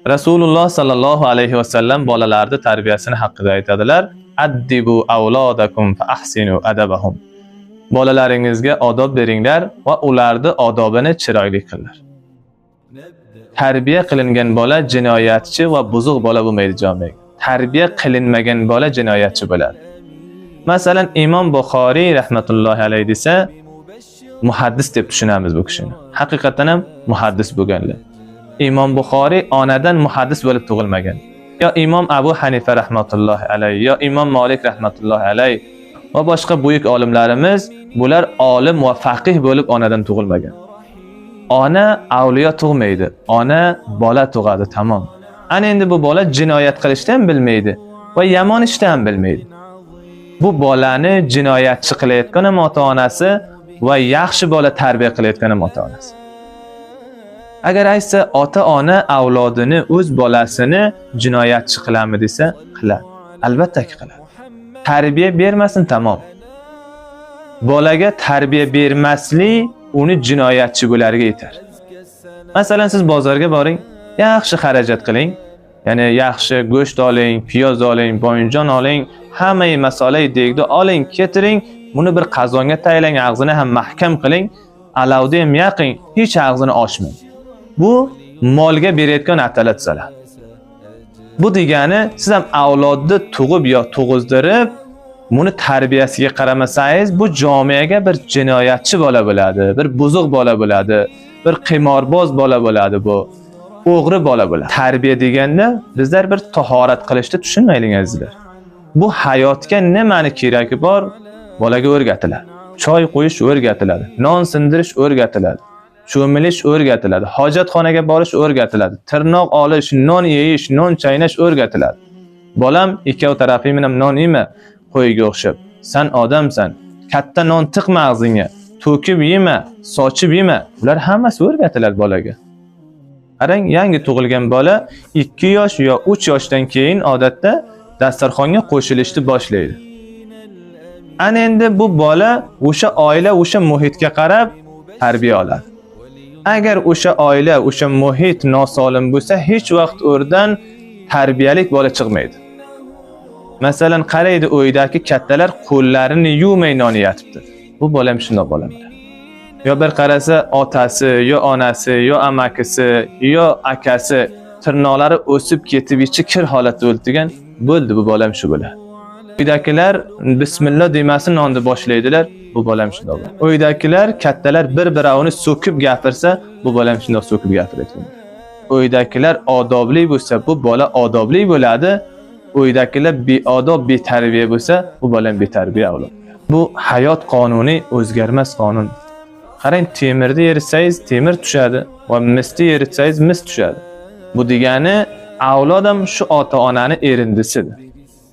Rasululloh sallallohu alayhi vasallam bolalarning tarbiyasini haqida aytadilar. Addibu avladakum fa ahsinu adabahum. Bolalaringizga odob beringlar va ularni odobini chiroyli qilinglar. Tarbiya qilingan bola jinoyatchi va buzuq bola bo'lmaydi jamiyaga. Tarbiya qilinmagan bola jinoyatchi bo'ladi. Masalan, Imom Buxoriy rahmatullohi alayhi desa, muhaddis deb tushunamiz bu kishini. Haqiqatan ham muhaddis bo'lganlar. Imom Buxoriy onadan muhaddis bo'lib tug'ilmagan. Yo Imom Abu Hanifa rahmatullohi alayhi, yo Imom Malik rahmatullohi alayhi va boshqa buyuk olimlarimiz bular olim va faqih bo'lib onadan tug'ilmagan. Ona avliyo tug'maydi, ona bola tug'adi, tamom. Ana endi bu bola jinoyat qilishni ham bilmaydi va yomon ishni ham bilmaydi. Bu bolani jinoyatchi qilayotgan ham ota-onasi va yaxshi bola tarbiya qilayotgan ham ota-onasi. Agar aytsa ota-ona avlodini, o'z bolasini jinoyatchi qiladimi desa, qiladi. Albatta qiladi. Tarbiya bermasin, tamom. Bolaga tarbiya bermaslik uni jinoyatchi bo'larga yetar. Masalan, siz bozorga boring, yaxshi xarajat qiling. Ya'ni yaxshi go'sht oling, piyoz oling, boyinjon oling, hamma masalai degni oling, ketiring, buni bir qozonga taylang, og'zini ham mahkam qiling, alavda ham yaqing, hech og'zini ochmang. Bu molga berayotgan atalatsalar. Bu degani siz ham avlodni tug'ib yo tug'izdirib, buni tarbiyasiga qaramasangiz, bu jamiyaga bir jinoyatchi bola bo'ladi, bir buzuq bola bo'ladi, bir qimorboz bola bo'ladi bu. O'g'ri bola bo'ladi. Tarbiya deganda bizlar bir tahorat qilishni tushunmayligingizlar. Bu hayotga nimani keragi bor, bolaga o'rgatiladi. Choy qo'yish o'rgatiladi, non sindirish o'rgatiladi, cho'milish o'rgatiladi, hojatxonaga borish o'rgatiladi, tirnoq olish, non yeyish, non chaynash o'rgatiladi. Bolam ikkov tarafim ham non yema, qo'yga o'xshab. Sen odamsan, katta non tiqma og'zingga, to'kib yema, sochib yema. Bular hammasi o'rgatiladi bolaga. Qarang, yangi tug'ilgan bola 2 yosh yo 3 yoshdan keyin odatda dasturxonga qo'shilishni boshlaydi. Ana endi bu bola o'sha oila, o'sha muhitga qarab tarbiya oladi. Agar o'sha oila, o'sha muhit nosolim bo'lsa, hech vaqt o'rdan tarbiyalik bola chiqmaydi. Masalan, qaraydi, uydagi kattalar qo'llarini yuvmay non yeyapti. Bu bola ham shunday bo'ladi. Yo bir qarasa otasi, yo onasi, yo amakisi, yo akasi tirnoqlari o'sib ketib, ichi kir holatda o'ltigan, bo'ldi, bu bolam shu bo'ladi. Uydagilar bismillah demasin nonni boshlaydilar, bu bolam shunday bo'ladi. Uydagilar kattalar bir-birini so'kib gapirsa, bu bolam shunday so'kib gapiradi. Uydagilar odobli bo'lsa, bu bola odobli bo'ladi. Uydagilar beodob, betarbiya bo'lsa, bu bolam betarbiya bo'ladi. Bu hayot qonuni o'zgarmas qonun. Qarang, temirni eritsangiz temir tushadi va misni eritsangiz mis tushadi. Bu degani avlod ham shu ota-onani erindisidir.